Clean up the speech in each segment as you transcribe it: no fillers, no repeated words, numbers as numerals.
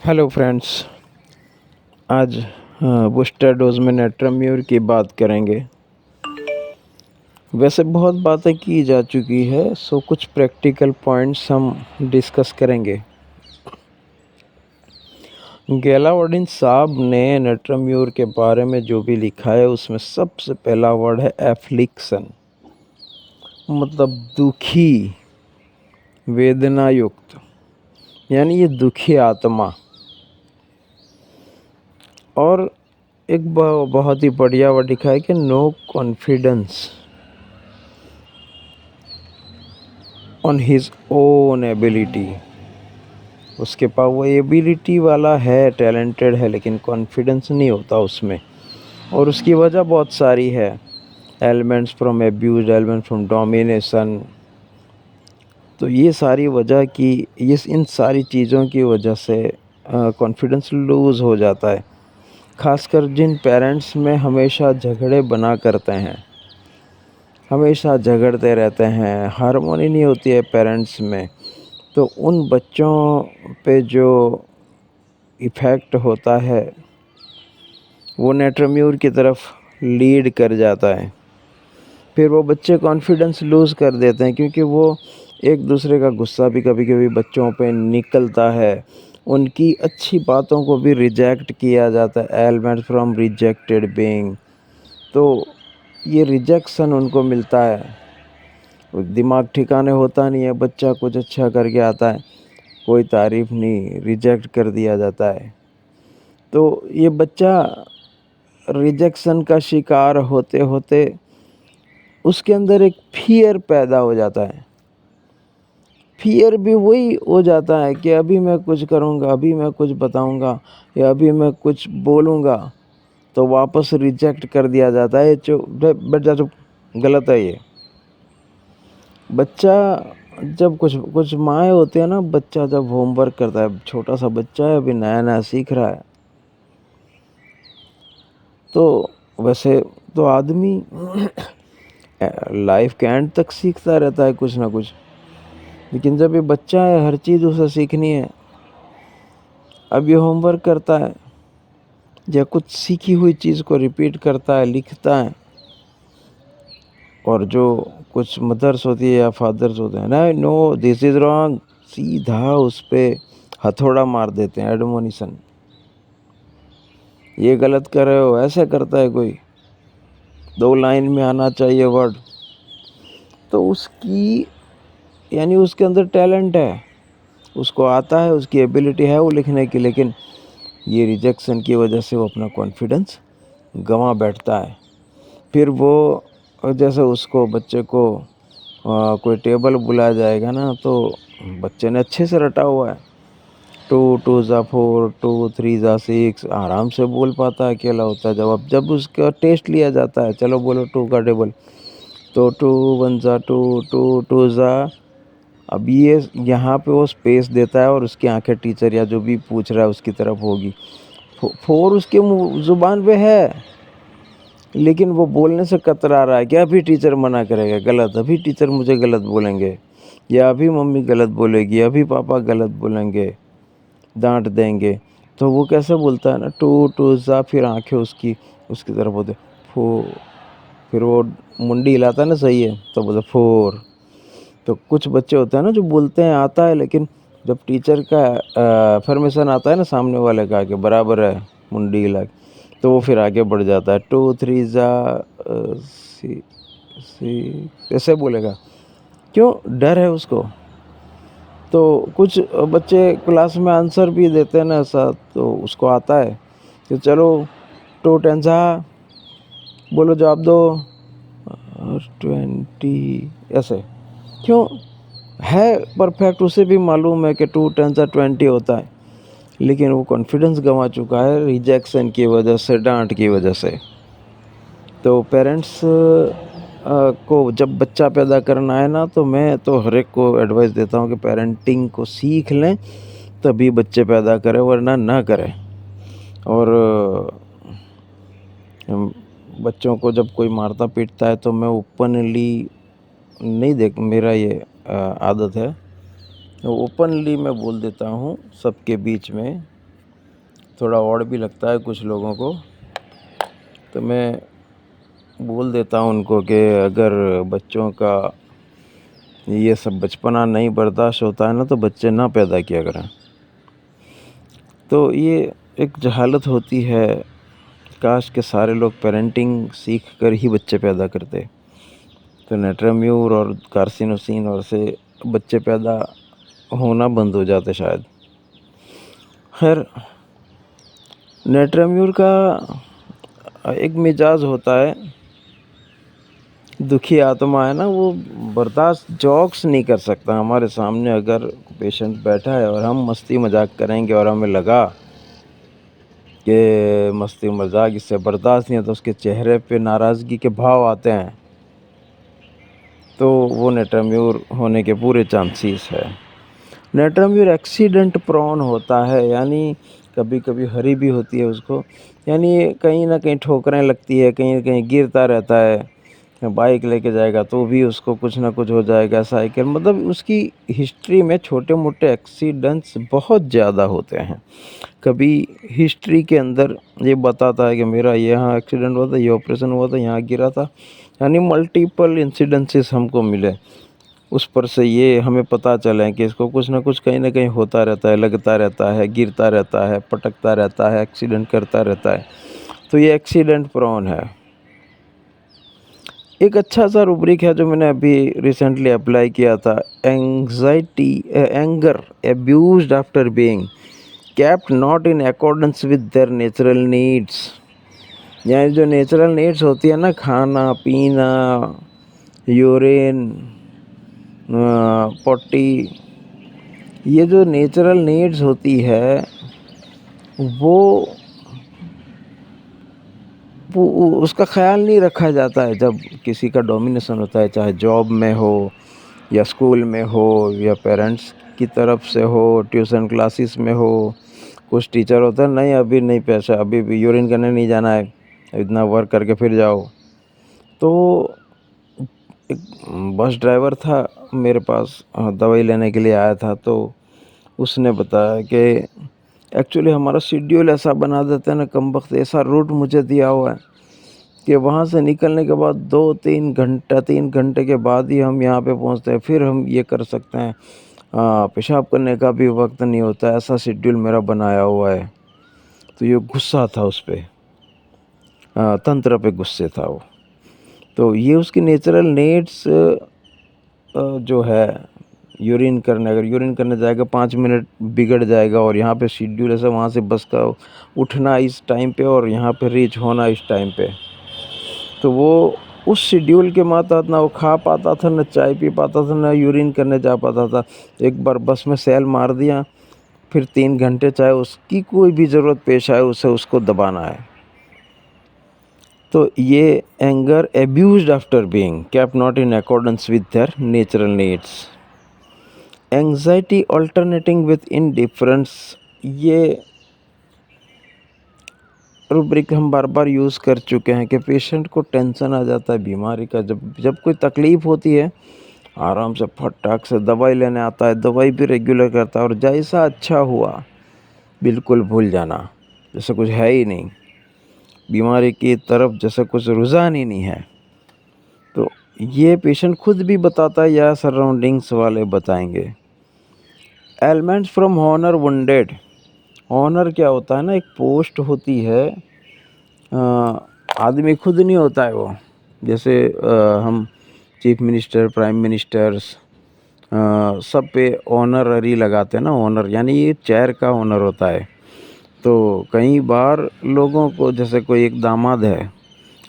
Hello friends. आज booster dose में नेट्राम्यूर की बात करेंगे। वैसे बहुत बातें की जा चुकी है, सो कुछ प्रैक्टिकल पॉइंट्स हम डिस्कस करेंगे। गैलावर्डिन साहब ने नेट्राम्यूर के बारे में जो भी लिखा है उसमें सबसे पहला वर्ड है एफ्लिक्शन, मतलब दुखी, वेदना युक्त, यानी ये दुखी आत्मा। और एक बहुत ही बढ़िया वर्ड लिखा है कि no confidence on his own ability. उसके पास वो एबिलिटी वाला है, टैलेंटेड है, लेकिन कॉन्फिडेंस नहीं होता उसमें। और उसकी वजह बहुत सारी है, elements from abuse, elements from domination. तो ये सारी वजह की, ये इन सारी चीज़ों की वजह से कॉन्फिडेंस लूज़ हो जाता है। खासकर जिन पेरेंट्स में हमेशा झगड़े बना करते हैं, हमेशा झगड़ते रहते हैं, हार्मोनी नहीं होती है पेरेंट्स में, तो उन बच्चों पे जो इफ़ेक्ट होता है वो नेट्राम्यूर की तरफ लीड कर जाता है। फिर वो बच्चे कॉन्फिडेंस लूज़ कर देते हैं, क्योंकि वो एक दूसरे का गुस्सा भी कभी कभी बच्चों पे निकलता है, उनकी अच्छी बातों को भी रिजेक्ट किया जाता है, एलिमेंट फ्रॉम रिजेक्टेड बीइंग। तो ये रिजेक्शन उनको मिलता है, दिमाग ठिकाने होता नहीं है, बच्चा कुछ अच्छा करके आता है, कोई तारीफ़ नहीं, रिजेक्ट कर दिया जाता है। तो ये बच्चा रिजेक्शन का शिकार होते होते उसके अंदर एक फ़ियर पैदा हो जाता है। फ़ियर भी वही हो जाता है कि अभी मैं कुछ करूँगा, अभी मैं कुछ बताऊँगा, या अभी मैं कुछ बोलूँगा तो वापस रिजेक्ट कर दिया जाता है। चुप बैठ जा, चुप, गलत है ये। बच्चा जब कुछ कुछ माएँ होती है ना, बच्चा जब होमवर्क करता है, छोटा सा बच्चा है, अभी नया नया सीख रहा है, तो वैसे तो आदमी लाइफ के एंड तक सीखता रहता है कुछ ना कुछ, लेकिन जब ये बच्चा है, हर चीज़ उसे सीखनी है। अब ये होमवर्क करता है या कुछ सीखी हुई चीज़ को रिपीट करता है, लिखता है, और जो कुछ मदर्स होती है या फादर्स होते हैं ना, नो दिस इज़ रॉन्ग, सीधा उस पर हथौड़ा मार देते हैं, एडमोनिशन, ये गलत कर रहे हो। ऐसे करता है कोई, 2 लाइन में आना चाहिए वर्ड, तो उसकी, यानी उसके अंदर टैलेंट है, उसको आता है, उसकी एबिलिटी है वो लिखने की, लेकिन ये रिजेक्शन की वजह से वो अपना कॉन्फिडेंस गंवा बैठता है। फिर वो, जैसे उसको बच्चे को कोई टेबल बुलाया जाएगा ना, तो बच्चे ने अच्छे से रटा हुआ है, 2 2 ज़ा 4, 2 3 ज़ा 6, आराम से बोल पाता है, अकेला होता है। जब उसका टेस्ट लिया जाता है, चलो बोलो 2 का टेबल, तो 2 1 ज़ा 2, 2 2 ज़ा, अब ये यहाँ पे वो स्पेस देता है और उसकी आंखें टीचर या जो भी पूछ रहा है उसकी तरफ होगी। 4 उसके मुँह ज़ुबान पे है, लेकिन वो बोलने से कतरा रहा है कि अभी टीचर मना करेगा, गलत, अभी टीचर मुझे गलत बोलेंगे, या अभी मम्मी गलत बोलेगी, अभी पापा गलत बोलेंगे, डांट देंगे। तो वो कैसे बोलता है ना, 2 2 ज़ा, फिर आंखें उसकी उसकी तरफ होते, फो, फिर वो मुंडी हिलाता है ना, सही है, तो बोलते 4। तो कुछ बच्चे होते हैं ना जो बोलते हैं आता है, लेकिन जब टीचर का फॉर्मेशन आता है ना सामने वाले का कि बराबर है, मुंडी हिला के, तो वो फिर आगे बढ़ जाता है, 2 3 ज़ा सी सी, ऐसे बोलेगा, क्यों, डर है उसको। तो कुछ बच्चे क्लास में आंसर भी देते हैं ना ऐसा, तो उसको आता है कि चलो 2 10 ज़ा, बोलो जवाब दो, और 20, ऐसे, क्यों, है परफेक्ट, उसे भी मालूम है कि 2 10 ज़ा 20 होता है, लेकिन वो कॉन्फिडेंस गंवा चुका है रिजेक्शन की वजह से, डांट की वजह से। तो पेरेंट्स को जब बच्चा पैदा करना है ना, तो मैं तो हर एक को एडवाइस देता हूँ कि पेरेंटिंग को सीख लें, तभी बच्चे पैदा करें, वरना ना करें। और बच्चों को जब कोई मारता पीटता है तो मैं ओपनली नहीं देख, मेरा ये आदत है, तो ओपनली मैं बोल देता हूँ सबके बीच में थोड़ा ऑड भी लगता है कुछ लोगों को, तो मैं बोल देता हूँ उनको कि अगर बच्चों का ये सब बचपना नहीं बर्दाश्त होता है ना, तो बच्चे ना पैदा किया करें। तो ये एक जहालत होती है, काश के सारे लोग पेरेंटिंग सीख कर ही बच्चे पैदा करते, तो नेट्राम्यूर और कार्सिनोसिन और से बच्चे पैदा होना बंद हो जाते शायद। खैर, नेट्राम्यूर का एक मिजाज होता है, दुखी आत्मा है ना, वो बर्दाश्त जोक्स नहीं कर सकता। हमारे सामने अगर पेशेंट बैठा है और हम मस्ती मजाक करेंगे और हमें लगा कि मस्ती मजाक इससे बर्दाश्त नहीं है, तो उसके चेहरे पे नाराज़गी के भाव आते हैं, तो वो नेट्राम्यूर होने के पूरे चांसेस है। नेट्राम्यूर एक्सीडेंट प्रोन होता है, यानी कभी कभी हरी भी होती है उसको, यानी कहीं ना कहीं ठोकरें लगती है, कहीं ना कहीं गिरता रहता है। बाइक लेके जाएगा तो भी उसको कुछ ना कुछ हो जाएगा, साइकिल, मतलब उसकी हिस्ट्री में छोटे मोटे एक्सीडेंट्स बहुत ज़्यादा होते हैं। कभी हिस्ट्री के अंदर ये बताता है कि मेरा यहाँ एक्सीडेंट हुआ था, ये ऑपरेशन हुआ था, यहाँ गिरा था, यानी मल्टीपल इंसिडेंसेस हमको मिले। उस पर से ये हमें पता चले कि इसको कुछ ना कुछ कहीं ना कहीं होता रहता है, लगता रहता है, गिरता रहता है, पटकता रहता है, एक्सीडेंट करता रहता है, तो ये एक्सीडेंट प्रोन है। एक अच्छा सा रूब्रिक है जो मैंने अभी रिसेंटली अप्लाई किया था, anxiety anger abused after being kept not in accordance with their natural needs. यानी जो नेचुरल नीड्स होती है ना, खाना पीना, यूरिन, पॉटी, ये जो नेचुरल नीड्स होती है वो उसका ख्याल नहीं रखा जाता है जब किसी का डोमिनेशन होता है, चाहे जॉब में हो या स्कूल में हो या पेरेंट्स की तरफ से हो, ट्यूशन क्लासेस में हो। कुछ टीचर होता है, नहीं अभी नहीं पैसा, अभी भी यूरिन करने नहीं जाना है, इतना वर्क करके फिर जाओ। तो एक बस ड्राइवर था मेरे पास, दवाई लेने के लिए आया था, तो उसने बताया कि एक्चुअली हमारा शेड्यूल ऐसा बना देते हैं ना, कम वक्त ऐसा रूट मुझे दिया हुआ है कि वहाँ से निकलने के बाद 3 घंटे के बाद ही हम यहाँ पे पहुँचते हैं, फिर हम ये कर सकते हैं, पेशाब करने का भी वक्त नहीं होता, ऐसा शेड्यूल मेरा बनाया हुआ है। तो ये गुस्सा था उस पर, तंत्र पे गुस्से था वो। तो ये उसकी नेचुरल नीड्स जो है, यूरिन करने, अगर यूरिन करने जाएगा 5 मिनट बिगड़ जाएगा, और यहाँ पे शेड्यूल ऐसा, वहाँ से बस का उठना इस टाइम पे और यहाँ पे रीच होना इस टाइम पे, तो वो उस शेड्यूल के मातहत ना वो खा पाता था, ना चाय पी पाता था, ना यूरिन करने जा पाता था। एक बार बस में सेल मार दिया, फिर 3 घंटे चाहे उसकी कोई भी ज़रूरत पेश आए उसे उसको दबाना है। तो ये anger abused after being kept not in accordance with their natural needs, anxiety alternating with indifference, ये रूब्रिक हम बार बार यूज़ कर चुके हैं कि पेशेंट को टेंशन आ जाता है बीमारी का, जब जब कोई तकलीफ़ होती है आराम से फटाक से दवाई लेने आता है, दवाई भी रेगुलर करता है, और जैसा अच्छा हुआ बिल्कुल भूल जाना, जैसे कुछ है ही नहीं, बीमारी की तरफ जैसे कुछ रुझान ही नहीं है। तो ये पेशेंट खुद भी बताता है या सराउंडिंग्स वाले बताएंगे। Elements from honour wounded, honour क्या होता है ना, एक पोस्ट होती है, आदमी खुद नहीं होता है वो, जैसे हम चीफ मिनिस्टर, प्राइम मिनिस्टर्स, सब पे ऑनररी लगाते हैं ना, ऑनर यानी ये चेयर का ऑनर होता है। तो कई बार लोगों को, जैसे कोई एक दामाद है,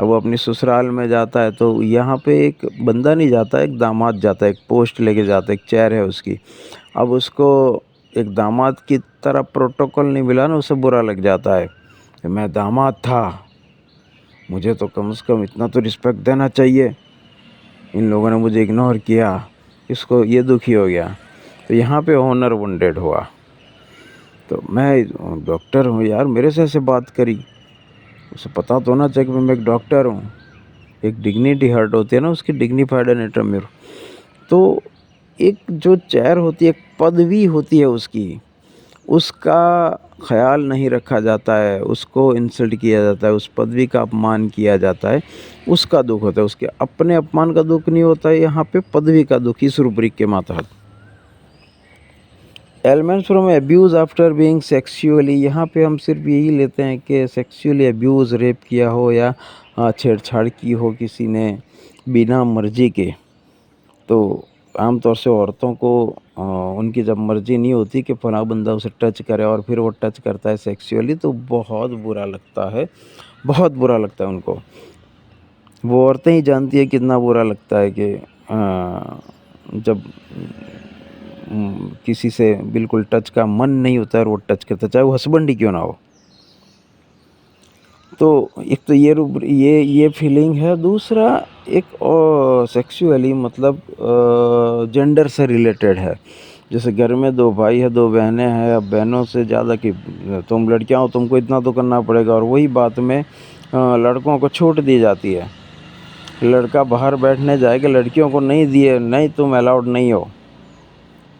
अब वो अपनी ससुराल में जाता है, तो यहाँ पे एक बंदा नहीं जाता, एक दामाद जाता है, एक पोस्ट लेके जाता है, एक चेयर है उसकी। अब उसको एक दामाद की तरह प्रोटोकॉल नहीं मिला ना, उसे बुरा लग जाता है कि मैं दामाद था, मुझे तो कम से कम इतना तो रिस्पेक्ट देना चाहिए, इन लोगों ने मुझे इग्नोर किया, इसको ये दुखी हो गया। तो यहाँ पे ऑनर वुंडेड हुआ। तो मैं डॉक्टर हूँ यार, मेरे से ऐसे बात करी, उसे पता तो होना चाहिए कि मैं एक डॉक्टर हूँ, एक डिग्निटी हर्ट होती है ना उसकी, डिग्निफाइड एंड इंटरम्यूर। तो एक जो चेयर होती है, एक पदवी होती है उसकी, उसका ख़याल नहीं रखा जाता है, उसको इंसल्ट किया जाता है, उस पदवी का अपमान किया जाता है, उसका दुःख होता है। उसके अपने अपमान का दुःख नहीं होता है, यहाँ पे पदवी का दुःख इस रूब्रिक के मातहत। Elements from abuse after being sexually, यहाँ पे हम सिर्फ यही लेते हैं कि सेक्सुअली अब्यूज़, रेप किया हो या छेड़छाड़ की हो किसी ने बिना मर्जी के। तो आमतौर से औरतों को उनकी जब मर्जी नहीं होती कि फलाँ बंदा उसे टच करे और फिर वो टच करता है सेक्सुअली, तो बहुत बुरा लगता है, बहुत बुरा लगता है उनको। वो औरतें ही जानती है कितना बुरा लगता है कि जब किसी से बिल्कुल टच का मन नहीं होता है और वो टच करता है, चाहे वो हस्बैंड ही क्यों ना हो। तो एक तो ये फीलिंग है। दूसरा एक सेक्सुअली मतलब जेंडर से रिलेटेड है। जैसे घर में 2 भाई है, 2 बहनें हैं, अब बहनों से ज़्यादा कि तुम लड़कियां हो, तुमको इतना तो करना पड़ेगा, और वही बात में लड़कों को छूट दी जाती है। लड़का बाहर बैठने जाएगा, लड़कियों को नहीं दिए, नहीं तुम अलाउड नहीं हो,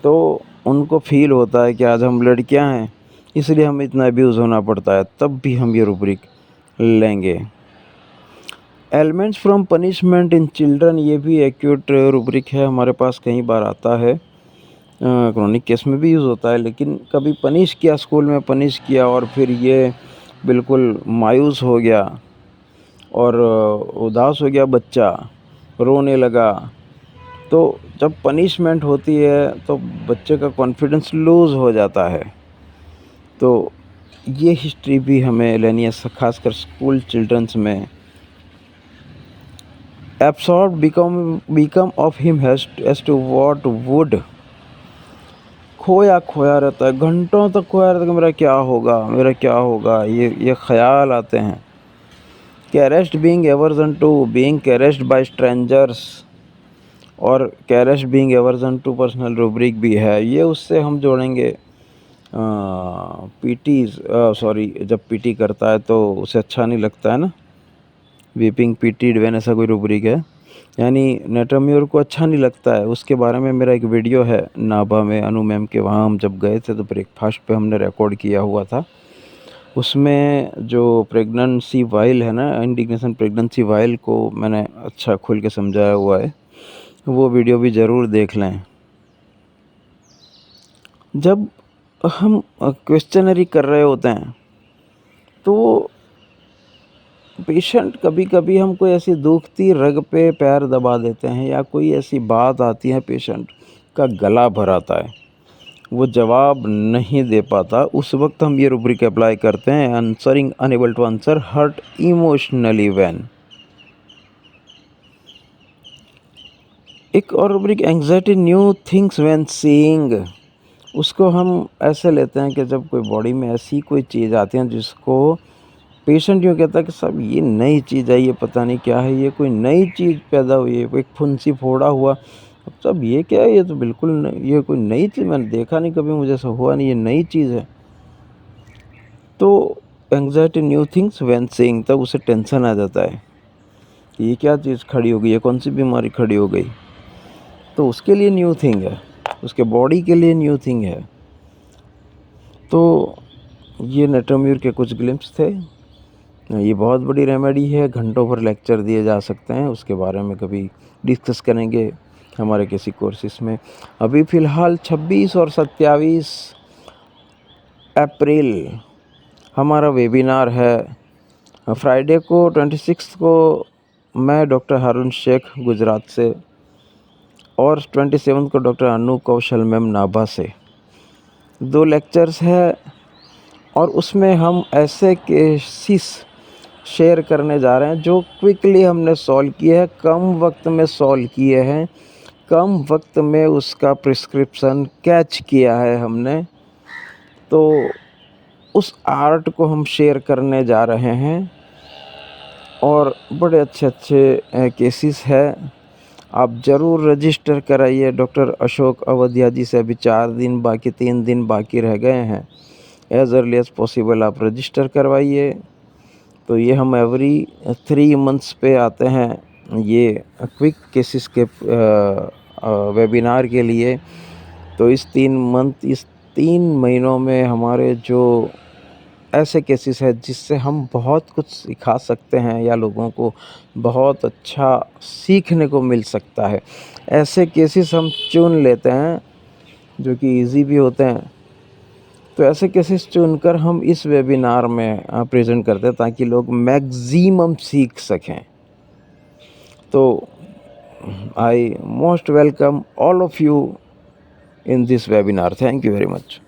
तो उनको फील होता है कि आज हम लड़कियां हैं इसलिए हमें इतना अब्यूज़ होना पड़ता है, तब भी हम ये रूब्रिक लेंगे। Elements from punishment in children, ये भी एक्यूट रूब्रिक है, हमारे पास कई बार आता है, क्रोनिक केस में भी यूज़ होता है। लेकिन कभी पनिश किया, स्कूल में पनिश किया और फिर ये बिल्कुल मायूस हो गया और उदास हो गया बच्चा, रोने लगा, तो जब पनिशमेंट होती है तो बच्चे का कॉन्फिडेंस लूज़ हो जाता है। तो ये हिस्ट्री भी हमें लेनी है, खासकर स्कूल चिल्ड्रंस में। Absorb become of him as to what would, खोया खोया रहता है, घंटों तक खोया रहता है कि मेरा क्या होगा, मेरा क्या होगा, ये ख्याल आते हैं। Caressed being aversion to being caressed by strangers, और caressed being aversion to personal rubric भी है। ये उससे हम जोड़ेंगे पीटी, सॉरी, जब पीटी करता है तो उसे अच्छा नहीं लगता है ना, वीपिंग पीटीड व्हेन, ऐसा कोई रूब्रिक है, यानी नेटरम्यूर को अच्छा नहीं लगता है। उसके बारे में मेरा एक वीडियो है नाभा में अनु मैम के, वहाँ हम जब गए थे तो ब्रेकफास्ट पे हमने रिकॉर्ड किया हुआ था। उसमें जो प्रेगनेंसी वाइल है ना, इंडिग्नेशन प्रेगनेंसी वाइल को मैंने अच्छा खुल के समझाया हुआ है, वो वीडियो भी ज़रूर देख लें। जब हम क्वेश्चनरी कर रहे होते हैं तो पेशेंट, कभी कभी हम कोई ऐसी दुखती रग पे पैर दबा देते हैं या कोई ऐसी बात आती है, पेशेंट का गला भर आता है, वो जवाब नहीं दे पाता, उस वक्त हम ये रूब्रिक अप्लाई करते हैं, answering unable to answer hurt emotionally when. एक और rubric anxiety new things when seeing, उसको हम ऐसे लेते हैं कि जब कोई बॉडी में ऐसी कोई चीज़ आती है जिसको पेशेंट यूँ कहता है कि साहब ये नई चीज़ है, ये पता नहीं क्या है, ये कोई नई चीज़ पैदा हुई है, एक फुंसी फोड़ा हुआ, अब साहब ये क्या है, ये तो बिल्कुल ये कोई नई चीज़, मैंने देखा नहीं कभी, मुझे ऐसा हुआ नहीं, ये नई चीज़ है। तो anxiety new things when seeing, तब उसे टेंशन आ जाता है कि ये क्या चीज़ खड़ी हो गई, ये कौन सी बीमारी खड़ी हो गई, तो उसके लिए न्यू थिंग है, उसके बॉडी के लिए न्यू थिंग है। तो ये नेटरम्यूर के कुछ ग्लिम्स थे। ये बहुत बड़ी रेमेडी है, घंटों भर लेक्चर दिए जा सकते हैं, उसके बारे में कभी डिस्कस करेंगे हमारे किसी कोर्सेस में। अभी फ़िलहाल 26 और 27 अप्रैल हमारा वेबिनार है। फ्राइडे को 26 को मैं डॉक्टर हारून शेख गुजरात से, और 27 को डॉक्टर अनु कौशल मैम नाभा से 2 लेक्चर्स है, और उसमें हम ऐसे केसेस शेयर करने जा रहे हैं जो क्विकली हमने सॉल्व किए हैं, कम वक्त में सॉल्व किए हैं, कम वक्त में उसका प्रिस्क्रिप्शन कैच किया है हमने। तो उस आर्ट को हम शेयर करने जा रहे हैं, और बड़े अच्छे अच्छे केसेस हैं। आप ज़रूर रजिस्टर कराइए। डॉक्टर अशोक अवधिया जी से अभी 4 दिन बाकी, 3 दिन बाकी रह गए हैं। एज़ अर्ली एज़ पॉसिबल आप रजिस्टर करवाइए। तो ये हम एवरी 3 मंथ्स पे आते हैं ये क्विक केसेस के वेबिनार के लिए। तो इस 3 महीनों में हमारे जो ऐसे केसेस हैं जिससे हम बहुत कुछ सिखा सकते हैं या लोगों को बहुत अच्छा सीखने को मिल सकता है। ऐसे केसेस हम चुन लेते हैं जो कि ईज़ी भी होते हैं। तो ऐसे केसेस चुनकर हम इस वेबिनार में प्रेज़ेंट करते हैं ताकि लोग मैक्सिमम सीख सकें। तो I most welcome all of you in this webinar. Thank you very much.